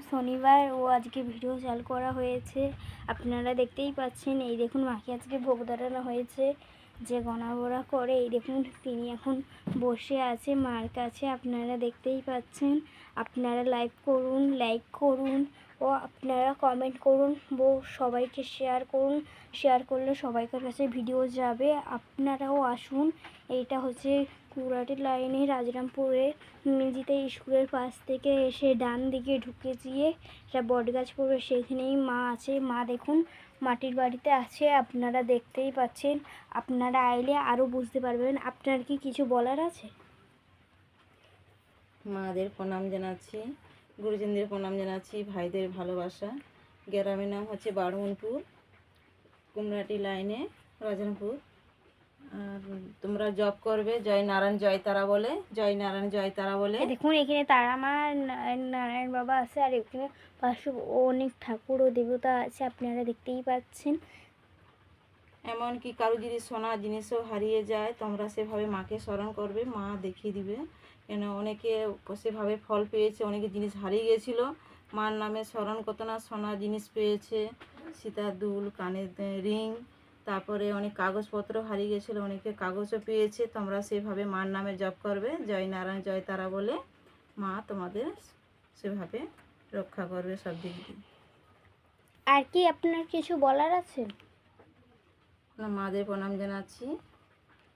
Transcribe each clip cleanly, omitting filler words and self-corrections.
শনিবার ও আজকে ভিডিও চালু করা হয়েছে। আপনারা দেখতেই পাচ্ছেন। এই দেখুন মাকে আজকে ভোগ ধরানো হয়েছে। যে গণাগড়া করে এই দেখুন তিনি এখন বসে আছে মার কাছে। আপনারা দেখতেই পাচ্ছেন। আপনারা লাইক করুন ও আপনারা কমেন্ট করুন ও সবাইকে শেয়ার করুন। শেয়ার করলে সবাইকার কাছে ভিডিও যাবে। আপনারাও আসুন। এইটা হচ্ছে কুড়াটি লাইনে রাজরামপুরে মিলজিতে স্কুলের পাশ থেকে এসে ডান দিকে ঢুকে গিয়ে একটা বটগাছ পড়বে, সেখানেই মা আছে। মা দেখুন মাটির বাড়িতে আছে, আপনারা দেখতেই পাচ্ছেন। আপনারা আইলে আরও বুঝতে পারবেন। আপনার কি কিছু বলার আছে? মাদের প্রণাম জানাচ্ছি, গুরুজনদের প্রণাম জানাচ্ছি, ভাইদের ভালোবাসা। গ্রামের নাম হচ্ছে বারমনপুর, কুমড়াটি লাইনে রাজরামপুর। আর তোমরা জব করবে জয় নারায়ণ জয় তারা বলে, জয় নারায়ণ জয় তারা বলে। দেখুন এখানে তারা মা নারায়ণ বাবা আছে, আর এখানে পাশে অনেক ঠাকুর ও দেবতা আছে, আপনারা দেখতেই পাচ্ছেন। এমনকি কারো যদি সোনার জিনিসও হারিয়ে যায়, তোমরা সেভাবে মাকে স্মরণ করবে, মা দেখিয়ে দিবে। কেন অনেকে সেভাবে ফল পেয়েছে, অনেকে জিনিস হারিয়ে গিয়েছিল, মার নামে স্মরণ কত না সোনার জিনিস পেয়েছে, সীতার দুল, কানের রিং, তারপরে অনেক কাগজপত্র হারিয়ে গেছিলো, অনেকে কাগজও পেয়েছে। তোমরা সেভাবে মার নামে জপ করবে জয় নারায়ণ জয় তারা বলে। মা তোমাদের সেভাবে রক্ষা করবে সব দিক দিয়ে। আর কি আপনার কিছু বলার আছে? মাদের প্রণাম জানাচ্ছি,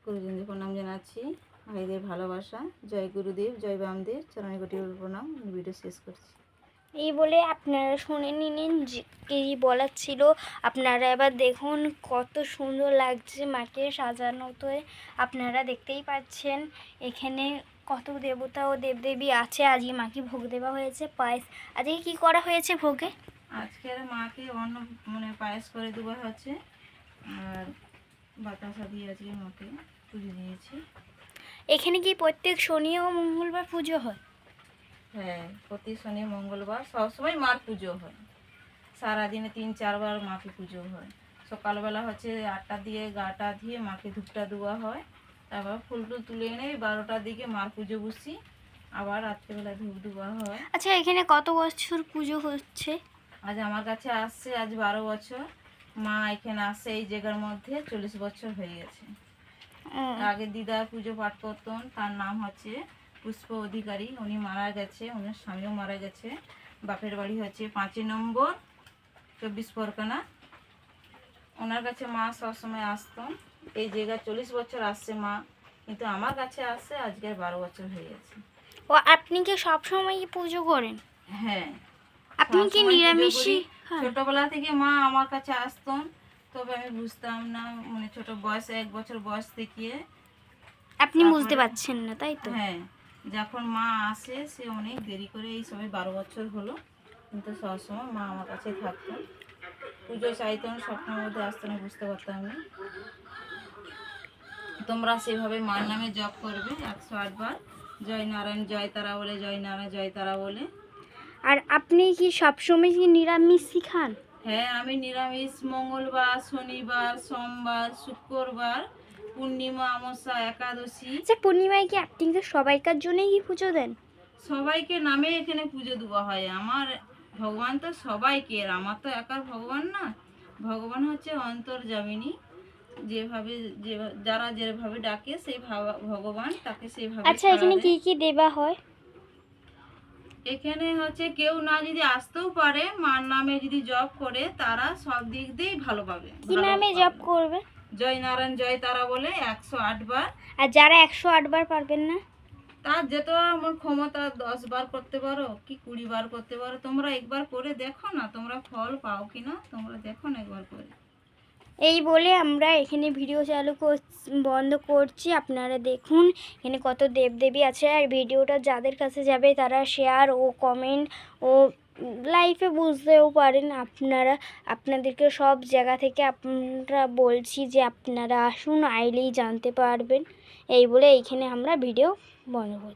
গুরুজনদের প্রণাম জানাচ্ছি, ভাইদের ভালোবাসা। জয় গুরুদেব, জয় বামদেব, চরণে কোটি প্রণাম। ভিডিও শেষ করছি। এই বলে আপনারা শুনে নিন যে কি বলার ছিল। আপনারা এবার দেখুন কত সুন্দর লাগছে মাকে সাজানোতে। আপনারা দেখতেই পাচ্ছেন এখানে কত দেবতা ও দেবদেবী আছে। আজকে মাকে ভোগ দেওয়া হয়েছে পায়েস। আজকে কি করা হয়েছে ভোগে? আজকের মাকে অন্য পায়েস করে দেওয়া হচ্ছে, আর বাতাসা দিয়ে আজকে মাকে পুজো দিয়েছি। এখানে কি প্রত্যেক শনি ও মঙ্গলবার পুজো হয়? হ্যাঁ, প্রতি শনি মঙ্গলবার সবসময় মার পুজো হয়। সারাদিনে 3-4 বার মাকে পুজো হয়। সকালবেলা হচ্ছে 8টার দিকে গাটা দিয়ে মাকে ধূপটা দেওয়া হয়, তারপর ফুল টুল তুলে এনে 12টার দিকে মার পুজো বসি, আবার রাত্রিবেলা ধূপ দেওয়া হয়। আচ্ছা এখানে কত বছর পুজো হচ্ছে? আজ আমার কাছে আসছে আজ 12 বছর। মা এখানে আসছে এই জায়গার মধ্যে 40 বছর হয়ে গেছে। আগে দিদা পুজো পাঠ করতেন, তার নাম হচ্ছে পুষ্প অধিকারী। উনি মারা গেছে, ওনার স্বামীও মারা গেছে। বাপের বাড়ি হচ্ছে 5 নম্বর 24 পরগনা। ওনার কাছে মা সবসময় আসতেন। এই জায়গায় 40 বছর আসছে মা, কিন্তু আমার কাছে আসছে আজকে 12 বছর হয়ে গেছে। ও আপনি কি সবসময় পুজো করেন? হ্যাঁ, আপনি কি নিরামিষই? ছোটবেলা থেকে মা আমার কাছে আসতেন, তবে আমি বুঝতাম না, মানে ছোট বয়সে 1 বছর বয়স থেকে। আপনি বুঝতে পারছেন না তাই তো? হ্যাঁ, যখন মা আসে সে অনেক দেরি করে, এই সময় 12 বছর হলো, কিন্তু সবসময় মা আমার কাছে থাকতেন, পুজো চাইতেন, স্বপ্নের মধ্যে আসতেন, বুঝতে পারতাম না। তোমরা সেভাবে মার নামে জপ করবে 108 বার জয় নারায়ণ জয় তারা বলে, জয় নারায়ণ জয় তারা বলে। আর আপনি কি সবসময় কি নিরামিষই খান? হ্যাঁ, আমি নিরামিষ মঙ্গলবার, শনিবার, সোমবার, শুক্রবার, পূর্ণিমা, অমাবস্যা, একাদশী। আচ্ছা পূর্ণিমায় কি আপনি কি সবাইকার জন্যই কি পুজো দেন? সবাইকে নামে এখানে পুজো দেওয়া হয়। আমার ভগবান তো সবাইকে, আমার তো একার ভগবান না। ভগবান হচ্ছে অন্তর্যামিনী, যেভাবে যারা যেভাবে ডাকে সেই ভগবান তাকে সেইভাবে। আচ্ছা এখানে কি কি দেবা হয়? এখানে হচ্ছে কেউ না যদি আসতেও পারে, মার নামে যদি জপ করে তারা সব দিক দিয়েই ভালো পাবে। কি নামে জপ করবে? জয় নারায়ণ জয় তারা বলে 108 বার। আর যারা 108 বার পারবেন না, তার যেটা আমার ক্ষমতা 10 বার করতে পারো কি 20 বার করতে পারো। তোমরা একবার করে দেখো না, তোমরা ফল পাও কিনা তোমরা দেখো না একবার করে। এই বলে আমরা এখানে ভিডিও বন্ধ করছি। আপনারা দেখুন এখানে কত দেবদেবী আছে। আর ভিডিওটা যাদের কাছে যাবে তারা শেয়ার ও কমেন্ট ও লাইফে বুঝতেও পারেন। আপনাদেরকে সব জায়গা থেকে আমরা বলছি যে আপনারা আসুন, আইলেই জানতে পারবেন। এই বলে এইখানে আমরা ভিডিও বন্ধ করছি।